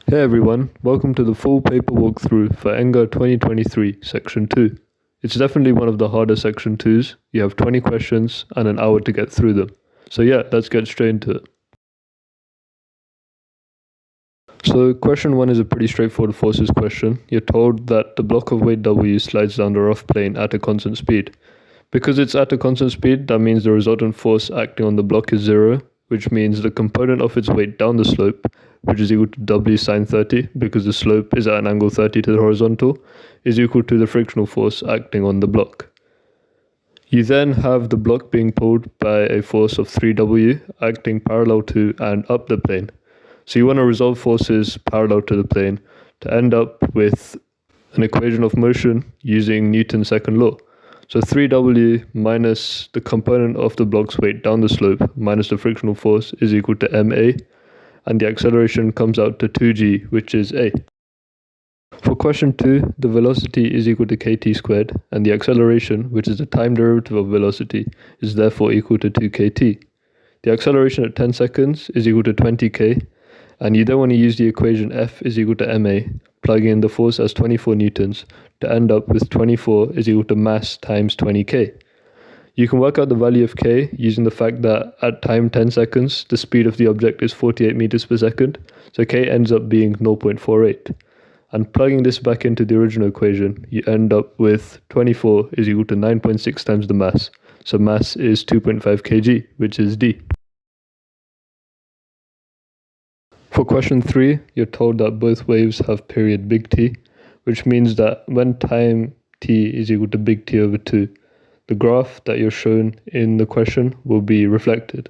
Hey everyone, welcome to the full paper walkthrough for ENGAA 2023, Section 2. It's definitely one of the harder Section 2s. You have 20 questions and an hour to get through them. So yeah, let's get straight into it. So question 1 is a pretty straightforward forces question. You're told that the block of weight W slides down the rough plane at a constant speed. Because it's at a constant speed, that means the resultant force acting on the block is 0, which means the component of its weight down the slope, which is equal to W sine 30, because the slope is at an angle 30 to the horizontal, is equal to the frictional force acting on the block. You then have the block being pulled by a force of 3W acting parallel to and up the plane. So you want to resolve forces parallel to the plane to end up with an equation of motion using Newton's second law. So 3W minus the component of the block's weight down the slope minus the frictional force is equal to ma, and the acceleration comes out to 2g, which is a. For question 2, the velocity is equal to kt squared, and the acceleration, which is the time derivative of velocity, is therefore equal to 2kt. The acceleration at 10 seconds is equal to 20k, and you then want to use the equation F is equal to ma, plugging in the force as 24 newtons, to end up with 24 is equal to mass times 20k. You can work out the value of k using the fact that at time 10 seconds, the speed of the object is 48 meters per second, so k ends up being 0.48. And plugging this back into the original equation, you end up with 24 is equal to 9.6 times the mass, so mass is 2.5 kg, which is d. For question 3, you're told that both waves have period big T, which means that when time t is equal to big T over 2, the graph that you're shown in the question will be reflected.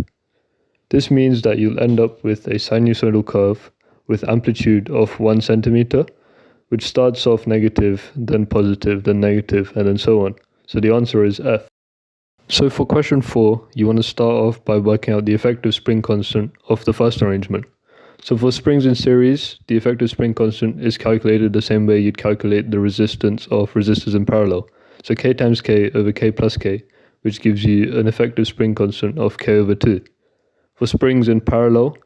This means that you'll end up with a sinusoidal curve with amplitude of 1 centimeter, which starts off negative, then positive, then negative, and then so on. So the answer is F. So for question 4, you want to start off by working out the effective spring constant of the first arrangement. So for springs in series, the effective spring constant is calculated the same way you'd calculate the resistance of resistors in parallel. So k times k over k plus k, which gives you an effective spring constant of k over 2. For springs in parallel,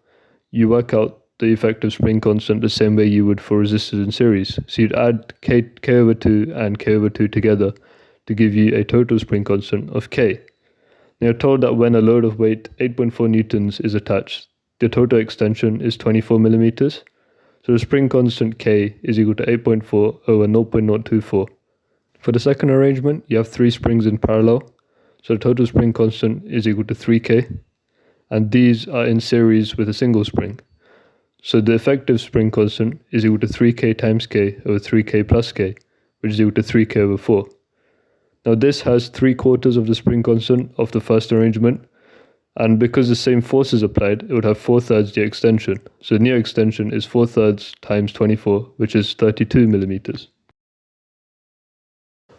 you work out the effective spring constant the same way you would for resistors in series. So you'd add k over 2 and k over 2 together to give you a total spring constant of k. Now you're told that when a load of weight 8.4 newtons is attached, the total extension is 24 millimeters. So the spring constant K is equal to 8.4 over 0.024. For the second arrangement, you have 3 springs in parallel. So the total spring constant is equal to 3K. And these are in series with a single spring. So the effective spring constant is equal to 3K times K over 3K plus K, which is equal to 3K over 4. Now this has 3/4 of the spring constant of the first arrangement. And because the same force is applied, it would have 4/3 the extension. So the new extension is 4/3 times 24, which is 32 millimeters.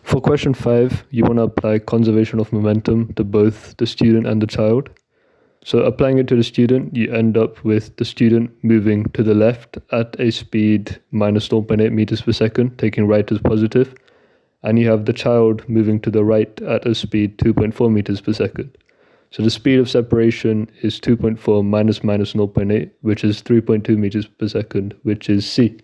For question 5, you want to apply conservation of momentum to both the student and the child. So applying it to the student, you end up with the student moving to the left at a speed minus 0.8 meters per second, taking right as positive. And you have the child moving to the right at a speed 2.4 meters per second. So the speed of separation is 2.4 minus 0.8, which is 3.2 meters per second, which is C.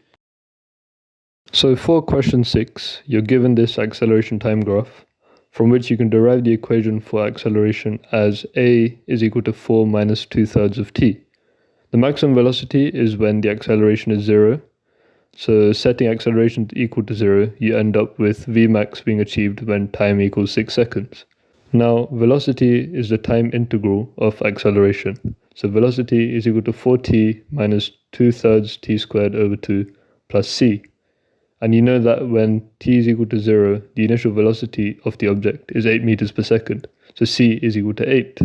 So for question 6, you're given this acceleration time graph, from which you can derive the equation for acceleration as a is equal to 4 minus 2/3 of t. The maximum velocity is when the acceleration is 0. So setting acceleration equal to 0, you end up with Vmax being achieved when time equals 6 seconds. Now, velocity is the time integral of acceleration. So velocity is equal to 4t minus 2/3 t squared over 2 plus c. And you know that when t is equal to 0, the initial velocity of the object is 8 meters per second. So c is equal to 8.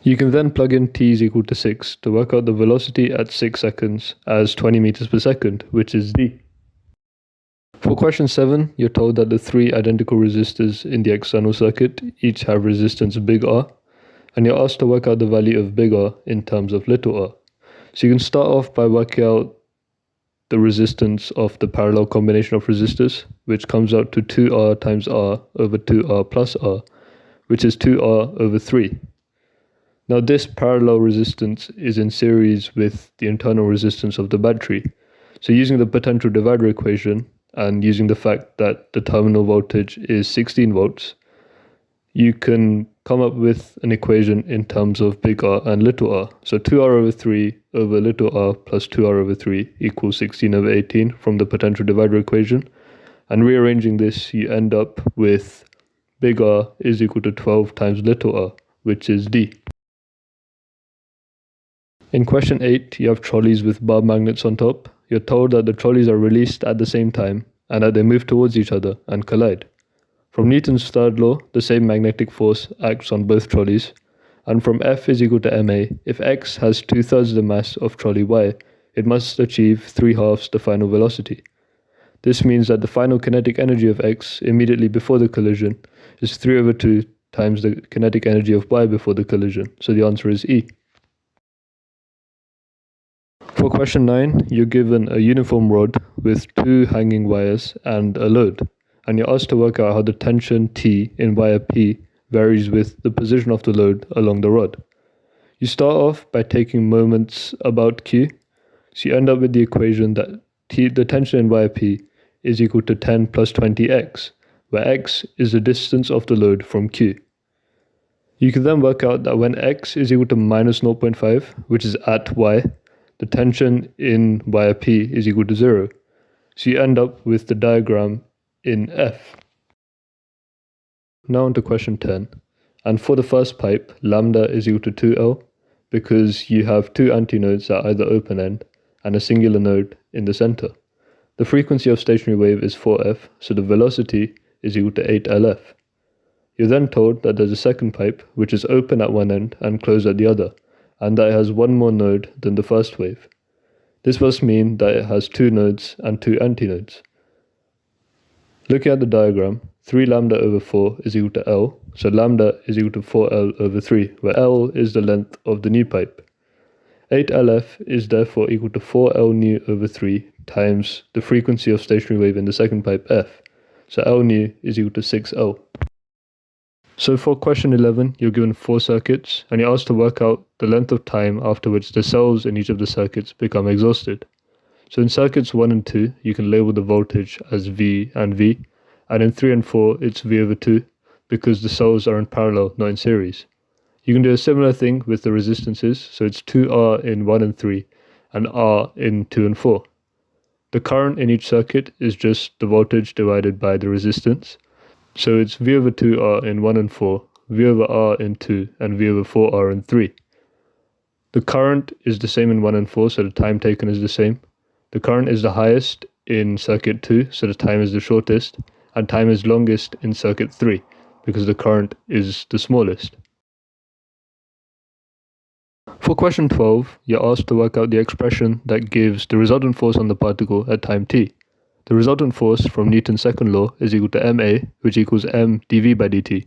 You can then plug in t is equal to 6 to work out the velocity at 6 seconds as 20 meters per second, which is d. For question 7, you're told that the 3 identical resistors in the external circuit each have resistance big R, and you're asked to work out the value of big R in terms of little r. So you can start off by working out the resistance of the parallel combination of resistors, which comes out to 2R times R over 2R plus R, which is 2R over 3. Now this parallel resistance is in series with the internal resistance of the battery. So using the potential divider equation and using the fact that the terminal voltage is 16 volts, you can come up with an equation in terms of big R and little r. So 2r over 3 over little r plus 2r over 3 equals 16 over 18 from the potential divider equation. And rearranging this, you end up with big R is equal to 12 times little r, which is D. In question 8, you have trolleys with bar magnets on top. You're told that the trolleys are released at the same time and that they move towards each other and collide. From Newton's third law, the same magnetic force acts on both trolleys. And from F is equal to ma, if x has 2/3 the mass of trolley y, it must achieve 3/2 the final velocity. This means that the final kinetic energy of x immediately before the collision is 3 over 2 times the kinetic energy of y before the collision. So the answer is E. For question 9, you're given a uniform rod with 2 hanging wires and a load, and you're asked to work out how the tension T in wire P varies with the position of the load along the rod. You start off by taking moments about Q, so you end up with the equation that the tension in wire P is equal to 10 plus 20x, where x is the distance of the load from Q. You can then work out that when x is equal to minus 0.5, which is at y, the tension in wire P is equal to 0. So you end up with the diagram in F. Now on to question 10. And for the first pipe, lambda is equal to 2L because you have 2 antinodes at either open end and a singular node in the center. The frequency of stationary wave is 4f, so the velocity is equal to 8LF. You're then told that there's a second pipe which is open at one end and closed at the other, and that it has one more node than the first wave. This must mean that it has 2 nodes and 2 antinodes. Looking at the diagram, 3 lambda over 4 is equal to L, so lambda is equal to 4L over 3, where L is the length of the new pipe. 8LF is therefore equal to 4L nu over 3 times the frequency of stationary wave in the second pipe F, so L nu is equal to 6L. So for question 11, you're given 4 circuits, and you're asked to work out the length of time after which the cells in each of the circuits become exhausted. So in circuits 1 and 2, you can label the voltage as V and V, and in 3 and 4, it's V over 2, because the cells are in parallel, not in series. You can do a similar thing with the resistances, so it's 2R in 1 and 3, and R in 2 and 4. The current in each circuit is just the voltage divided by the resistance, so it's V over 2R in 1 and 4, V over R in 2, and V over 4R in 3. The current is the same in 1 and 4, so the time taken is the same. The current is the highest in circuit 2, so the time is the shortest, and time is longest in circuit 3, because the current is the smallest. For question 12, you're asked to work out the expression that gives the resultant force on the particle at time t. The resultant force from Newton's second law is equal to ma, which equals m dv by dt,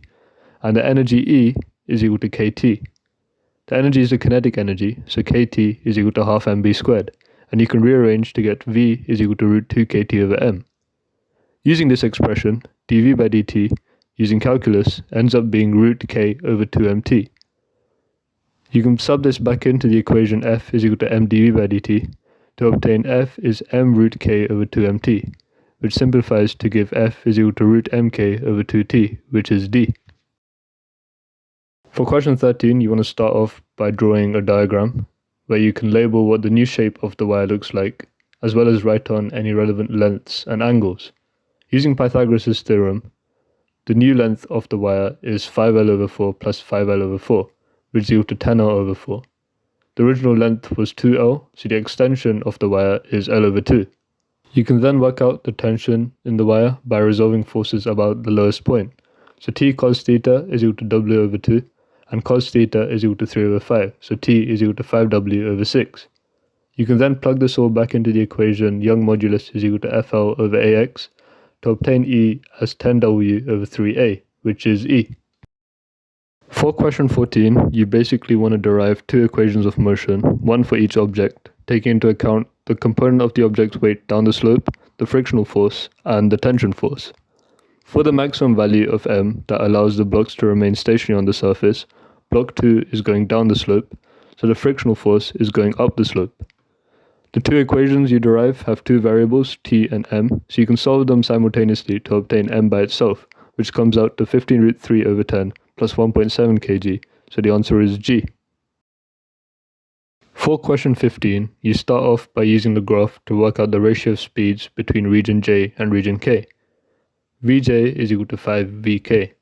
and the energy E is equal to kt. The energy is the kinetic energy, so kt is equal to half mv squared, and you can rearrange to get V is equal to root 2 kt over m. Using this expression, dv by dt, using calculus, ends up being root k over 2mt. You can sub this back into the equation F is equal to m dv by dt to obtain F is m root k over 2mt, which simplifies to give F is equal to root mk over 2t, which is D. For question 13, you want to start off by drawing a diagram where you can label what the new shape of the wire looks like, as well as write on any relevant lengths and angles. Using Pythagoras' theorem, the new length of the wire is 5L over 4 plus 5L over 4, which is equal to 10L over 4. The original length was 2L, so the extension of the wire is L over 2. You can then work out the tension in the wire by resolving forces about the lowest point. So T cos theta is equal to W over 2, and cos theta is equal to 3 over 5, so T is equal to 5W over 6. You can then plug this all back into the equation Young modulus is equal to FL over AX to obtain E as 10W over 3A, which is E. For question 14, you basically want to derive 2 equations of motion, one for each object, taking into account the component of the object's weight down the slope, the frictional force, and the tension force. For the maximum value of m that allows the blocks to remain stationary on the surface, block 2 is going down the slope, so the frictional force is going up the slope. The two equations you derive have two variables, t and m, so you can solve them simultaneously to obtain m by itself, which comes out to 15 root 3 over 10 plus 1.7 kg, so the answer is G. For question 15, you start off by using the graph to work out the ratio of speeds between region J and region K. Vj is equal to 5vk.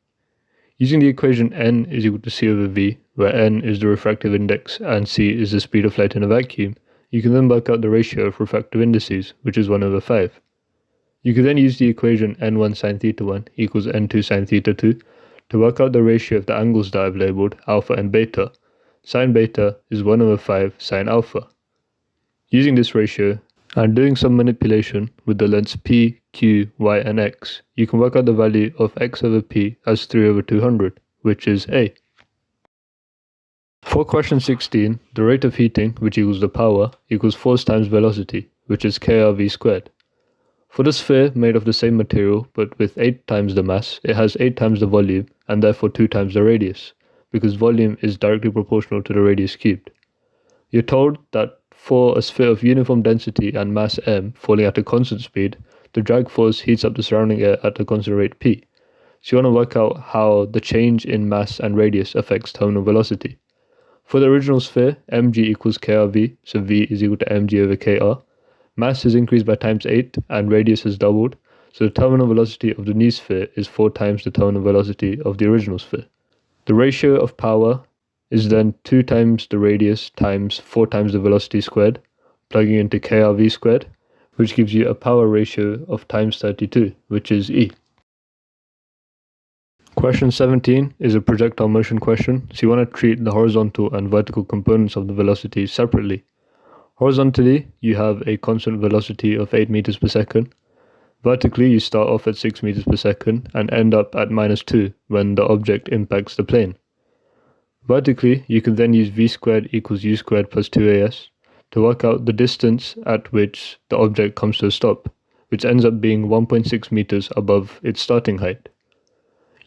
Using the equation n is equal to c over v, where n is the refractive index and c is the speed of light in a vacuum, you can then work out the ratio of refractive indices, which is 1 over 5. You can then use the equation n1 sine theta 1 equals n2 sine theta 2 to work out the ratio of the angles that I've labelled alpha and beta. Sine beta is 1 over 5 sine alpha. Using this ratio and doing some manipulation with the lengths p, q, y and x, you can work out the value of x over p as 3 over 200, which is A. For question 16, the rate of heating, which equals the power, equals force times velocity, which is kRv squared. For the sphere made of the same material but with 8 times the mass, it has 8 times the volume and therefore 2 times the radius, because volume is directly proportional to the radius cubed. You're told that for a sphere of uniform density and mass m falling at a constant speed, the drag force heats up the surrounding air at a constant rate p. So you want to work out how the change in mass and radius affects terminal velocity. For the original sphere, mg equals krv, so v is equal to mg over kr. Mass has increased by times 8 and radius has doubled, so the terminal velocity of the new sphere is 4 times the terminal velocity of the original sphere. The ratio of power is then 2 times the radius times 4 times the velocity squared, plugging into kRv squared, which gives you a power ratio of times 32, which is E. Question 17 is a projectile motion question, so you want to treat the horizontal and vertical components of the velocity separately. Horizontally, you have a constant velocity of 8 meters per second. Vertically, you start off at 6 meters per second and end up at -2 when the object impacts the plane. Vertically, you can then use v squared equals u squared plus 2as to work out the distance at which the object comes to a stop, which ends up being 1.6 meters above its starting height.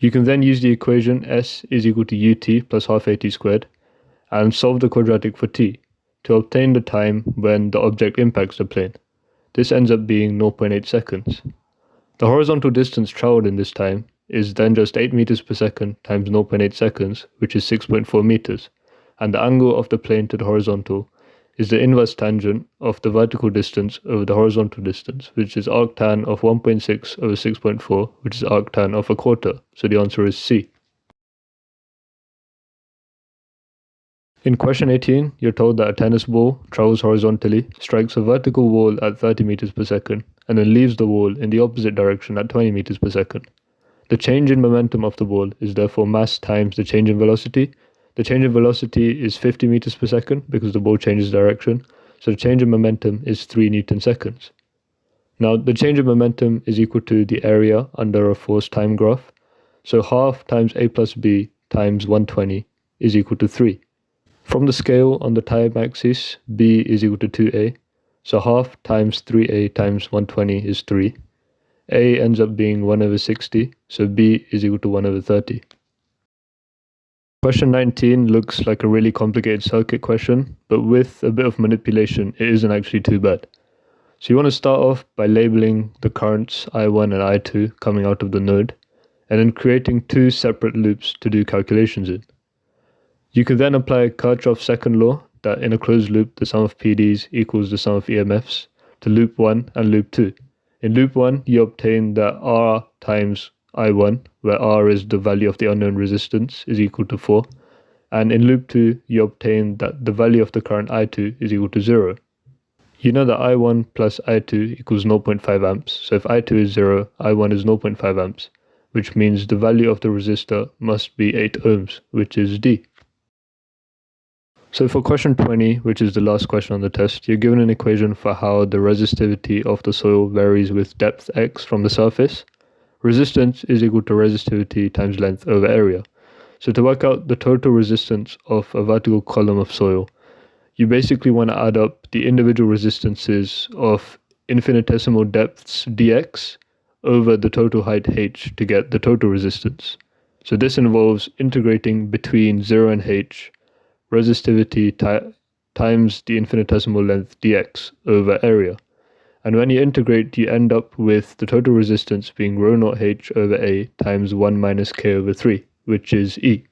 You can then use the equation s is equal to ut plus half at squared and solve the quadratic for t to obtain the time when the object impacts the plane. This ends up being 0.8 seconds. The horizontal distance travelled in this time is then just 8 meters per second times 0.8 seconds, which is 6.4 meters, and the angle of the plane to the horizontal is the inverse tangent of the vertical distance over the horizontal distance, which is arctan of 1.6 over 6.4, which is arctan of a quarter, so the answer is C. In question 18, you're told that a tennis ball travels horizontally, strikes a vertical wall at 30 meters per second, and then leaves the wall in the opposite direction at 20 meters per second. The change in momentum of the ball is therefore mass times the change in velocity. The change in velocity is 50 meters per second because the ball changes direction, so the change in momentum is 3 Newton seconds. Now, the change in momentum is equal to the area under a force time graph, so half times a plus b times 120 is equal to 3. From the scale on the time axis, b is equal to 2a, so half times 3a times 120 is 3. A ends up being 1 over 60, so b is equal to 1 over 30. Question 19 looks like a really complicated circuit question, but with a bit of manipulation, it isn't actually too bad. So you want to start off by labeling the currents I1 and I2 coming out of the node, and then creating 2 separate loops to do calculations in. You can then apply Kirchhoff's second law, that in a closed loop, the sum of PDs equals the sum of EMFs, to loop 1 and loop 2. In loop 1, you obtain that R times I1, where R is the value of the unknown resistance, is equal to 4. And in loop 2, you obtain that the value of the current I2 is equal to 0. You know that I1 plus I2 equals 0.5 amps, so if I2 is 0, I1 is 0.5 amps, which means the value of the resistor must be 8 ohms, which is D. So for question 20, which is the last question on the test, you're given an equation for how the resistivity of the soil varies with depth x from the surface. Resistance is equal to resistivity times length over area. So to work out the total resistance of a vertical column of soil, you basically want to add up the individual resistances of infinitesimal depths dx over the total height h to get the total resistance. So this involves integrating between 0 and h resistivity times the infinitesimal length dx over area. And when you integrate, you end up with the total resistance being rho naught h over A times 1 minus k over 3, which is E.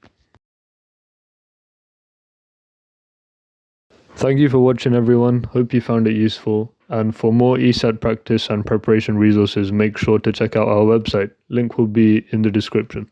Thank you for watching, everyone. Hope you found it useful. And for more ESAT practice and preparation resources, make sure to check out our website. Link will be in the description.